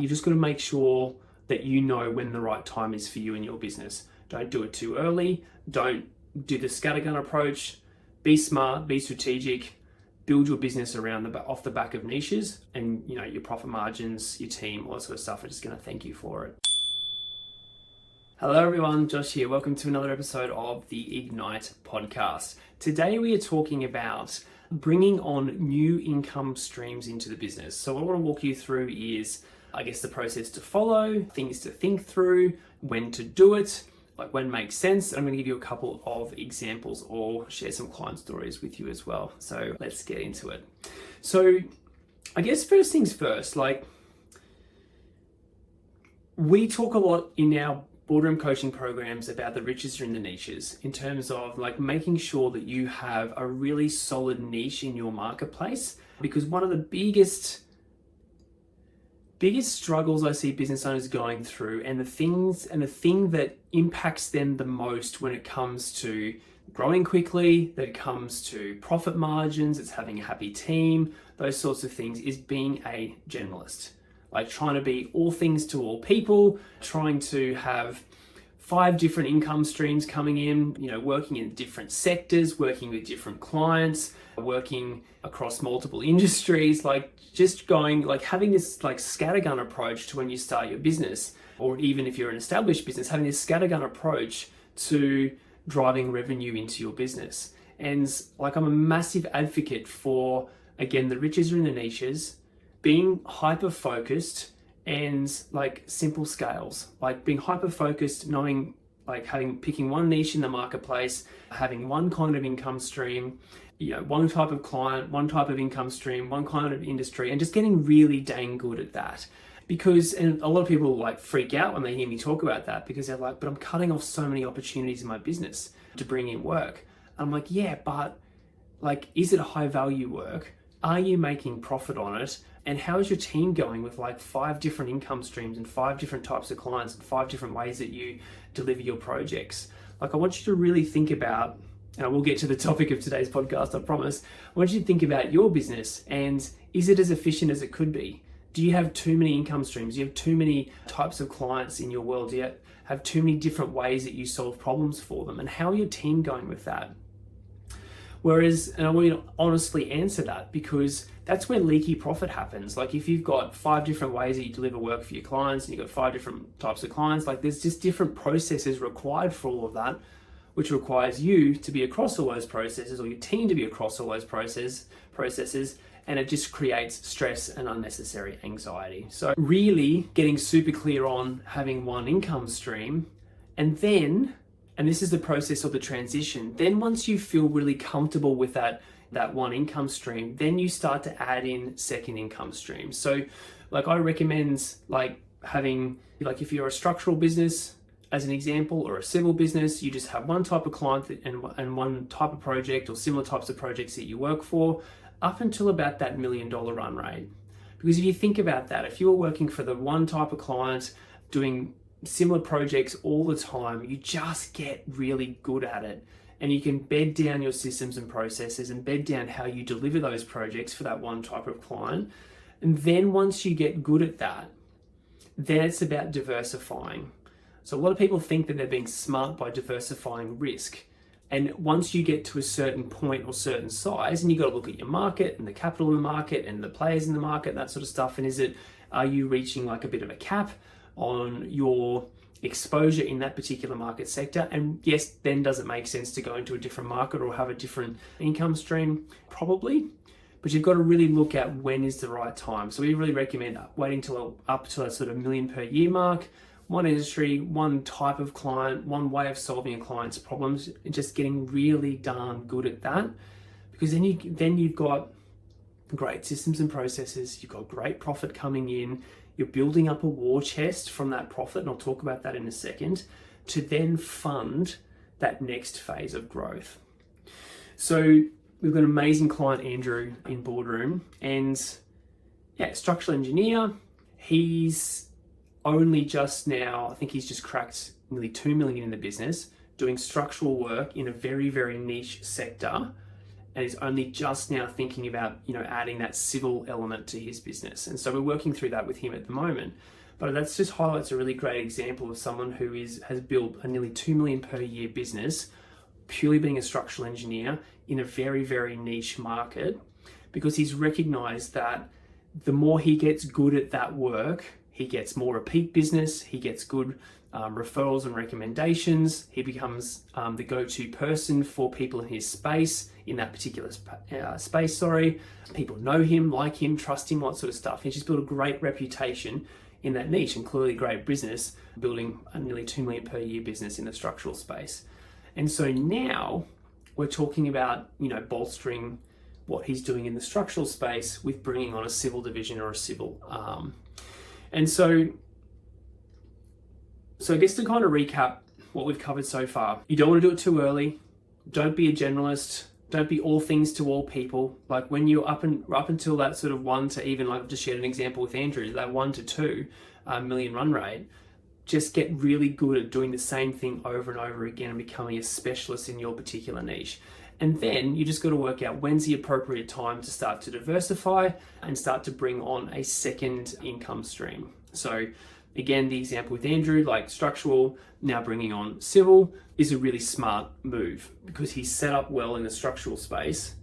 You just got to make sure that you know when the right time is for you in your business. Don't do it too early. Don't do the scattergun approach. Be smart, be strategic, build your business around off the back of niches, and your profit margins, your team, all that sort of stuff are just going to thank you for it. Hello everyone, Josh here. Welcome to another episode of the Ignite podcast. Today we are talking about bringing on new income streams into the business. So what I want to walk you through is, the process to follow, things to think through, when to do it, like when makes sense. I'm going to give you a couple of examples or share some client stories with you as well. So let's get into it. So first things first, we talk a lot in our boardroom coaching programs about the riches are in the niches, in terms of making sure that you have a really solid niche in your marketplace. Because one of the biggest struggles I see business owners going through, and the thing that impacts them the most when it comes to growing quickly, that it comes to profit margins, it's having a happy team, those sorts of things, is being a generalist. Trying to be all things to all people, trying to have 5 different income streams coming in, working in different sectors, working with different clients, working across multiple industries, having this scattergun approach to when you start your business, or even if you're an established business, having this scattergun approach to driving revenue into your business. And I'm a massive advocate for, again, the riches are in the niches, being hyper-focused and simple scales, being hyper-focused, knowing, picking one niche in the marketplace, having one kind of income stream, one type of client, one type of income stream, one kind of industry, and just getting really dang good at that. And a lot of people freak out when they hear me talk about that, because they're but I'm cutting off so many opportunities in my business to bring in work. And I'm yeah, but is it high value work? Are you making profit on it? And how is your team going with 5 different income streams and 5 different types of clients and 5 different ways that you deliver your projects? I want you to really think about, and I will get to the topic of today's podcast, I promise. I want you to think about your business, and is it as efficient as it could be? Do you have too many income streams? Do you have too many types of clients in your world? Do you have too many different ways that you solve problems for them? And how are your team going with that? And I want you to honestly answer that, because that's where leaky profit happens. If you've got 5 different ways that you deliver work for your clients, and you've got 5 different types of clients, there's just different processes required for all of that, which requires you to be across all those processes, or your team to be across all those processes, and it just creates stress and unnecessary anxiety. So really getting super clear on having one income stream, and this is the process of the transition. Then once you feel really comfortable with that one income stream, then you start to add in second income streams. So I recommend having, if you're a structural business, as an example, or a civil business, you just have one type of client and one type of project, or similar types of projects that you work for, up until about that $1 million run rate. Because if you think about that, if you're working for the one type of client, doing similar projects all the time, you just get really good at it, and you can bed down your systems and processes and bed down how you deliver those projects for that one type of client. And then once you get good at that, then it's about diversifying. So a lot of people think that they're being smart by diversifying risk. And once you get to a certain point or certain size, and you've got to look at your market and the capital in the market and the players in the market, that sort of stuff. And are you reaching a bit of a cap on your exposure in that particular market sector? And yes, then does it make sense to go into a different market or have a different income stream? Probably. But you've got to really look at when is the right time. So we really recommend waiting till up to a sort of $1 million per year mark, one industry, one type of client, one way of solving a client's problems, and just getting really darn good at that. Because then you've got great systems and processes, you've got great profit coming in, you're building up a war chest from that profit, and I'll talk about that in a second, to then fund that next phase of growth. So we've got an amazing client, Andrew, in boardroom, and structural engineer. He's only just now, I think he's just cracked nearly 2 million in the business, doing structural work in a very, very niche sector. and is only just now thinking about, adding that civil element to his business. And so we're working through that with him at the moment. But that just highlights a really great example of someone who has built a nearly 2 million per year business, purely being a structural engineer in a very, very niche market, because he's recognized that the more he gets good at that work, he gets more repeat business, he gets good referrals and recommendations, he becomes the go-to person for people in his space, in that particular space. People know him, like him, trust him, all that sort of stuff. He's just built a great reputation in that niche, and clearly great business, building a nearly 2 million per year business in the structural space. And so now we're talking about, bolstering what he's doing in the structural space with bringing on a civil division or a civil arm. And so I guess to kind of recap what we've covered so far, you don't want to do it too early. Don't be a generalist. Don't be all things to all people. Like when you're up until that sort of 1 to even, like I've just shared an example with Andrew, that 1 to 2 million run rate, just get really good at doing the same thing over and over again and becoming a specialist in your particular niche. And then you just got to work out when's the appropriate time to start to diversify and start to bring on a second income stream. So again, the example with Andrew, like structural, now bringing on civil, is a really smart move because he's set up well in the structural space.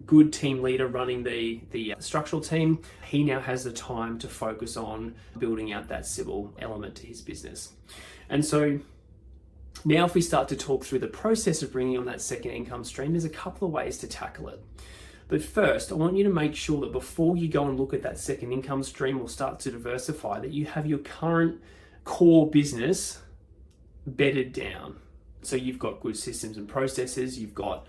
Good team leader running the structural team. He now has the time to focus on building out that civil element to his business. And so now if we start to talk through the process of bringing on that second income stream, there's a couple of ways to tackle it. But first, I want you to make sure that before you go and look at that second income stream or start to diversify, that you have your current core business bedded down. So you've got good systems and processes, you've got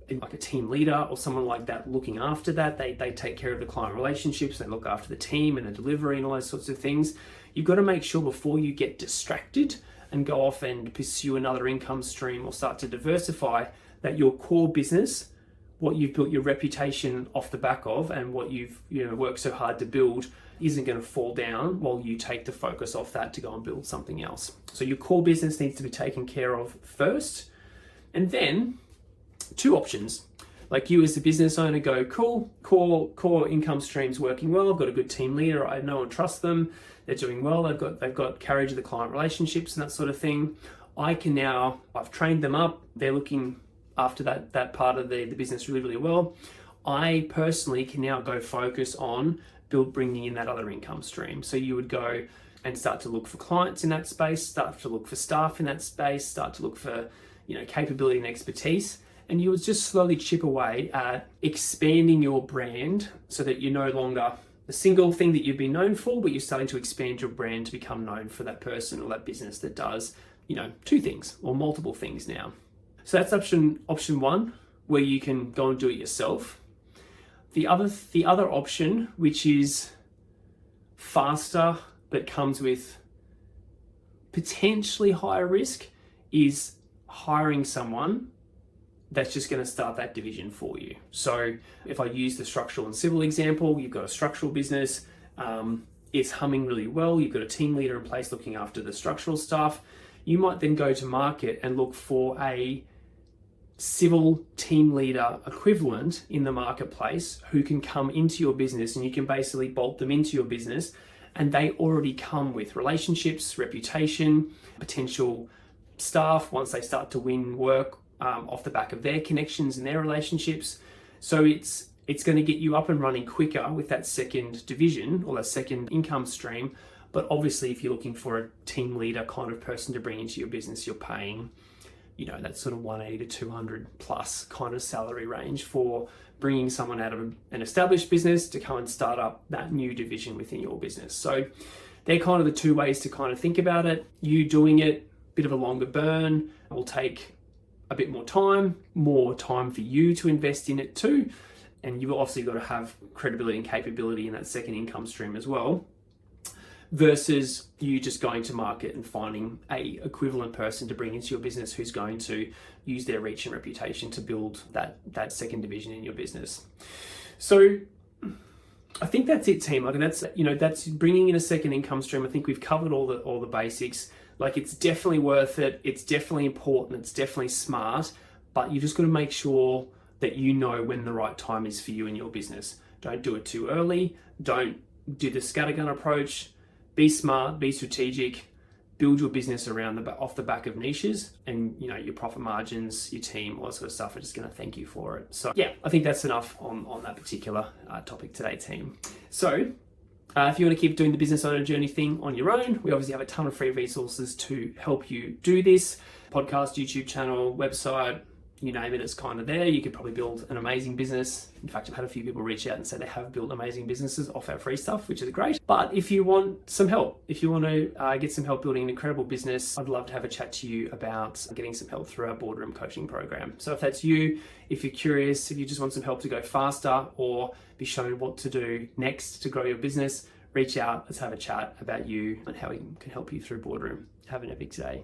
like a team leader or someone like that looking after that. They take care of the client relationships, they look after the team and the delivery and all those sorts of things. You've got to make sure before you get distracted and go off and pursue another income stream or start to diversify, that your core business, what you've built your reputation off the back of and what you've worked so hard to build, isn't going to fall down while you take the focus off that to go and build something else. So your core business needs to be taken care of first. And then 2 options. Like you as the business owner go, cool, core income streams working well, I've got a good team leader, I know and trust them, they're doing well, they've got carriage of the client relationships and that sort of thing. I've trained them up, they're looking after that part of the business really, really well. I personally can now go focus on bringing in that other income stream. So you would go and start to look for clients in that space, start to look for staff in that space, start to look for capability and expertise. And you would just slowly chip away at expanding your brand so that you're no longer the single thing that you've been known for, but you're starting to expand your brand to become known for that person or that business that does, 2 things or multiple things now. So that's option 1, where you can go and do it yourself. The other option, which is faster but comes with potentially higher risk, is hiring someone that's just going to start that division for you. So if I use the structural and civil example, you've got a structural business, it's humming really well, you've got a team leader in place looking after the structural stuff. You might then go to market and look for a civil team leader equivalent in the marketplace who can come into your business, and you can basically bolt them into your business, and they already come with relationships, reputation, potential staff once they start to win work off the back of their connections and their relationships. So it's going to get you up and running quicker with that second division or that second income stream. But obviously, if you're looking for a team leader kind of person to bring into your business, you're paying, that sort of 180 to 200 plus kind of salary range for bringing someone out of an established business to come and start up that new division within your business. So they're kind of the 2 ways to kind of think about it. You doing it, bit of a longer burn, will take a bit more time for you to invest in it too. And you've obviously got to have credibility and capability in that second income stream as well, versus you just going to market and finding a equivalent person to bring into your business who's going to use their reach and reputation to build that second division in your business. So I think that's it, team. Like that's bringing in a second income stream. I think we've covered all the basics. Like it's definitely worth it. It's definitely important. It's definitely smart, but you just got to make sure that you know when the right time is for you in your business. Don't do it too early. Don't do the scattergun approach. Be smart, be strategic, build your business around off the back of niches, and your profit margins, your team, all that sort of stuff are just going to thank you for it. So yeah, I think that's enough on that particular topic today, team. So if you want to keep doing the business owner journey thing on your own, we obviously have a ton of free resources to help you do this. Podcast, YouTube channel, website, you name it, it's kind of there. You could probably build an amazing business. In fact, I've had a few people reach out and say they have built amazing businesses off our free stuff, which is great. But if you want some help, if you want to get some help building an incredible business, I'd love to have a chat to you about getting some help through our boardroom coaching program. So if that's you, if you're curious, if you just want some help to go faster or be shown what to do next to grow your business, reach out. Let's have a chat about you and how we can help you through boardroom. Have an epic day.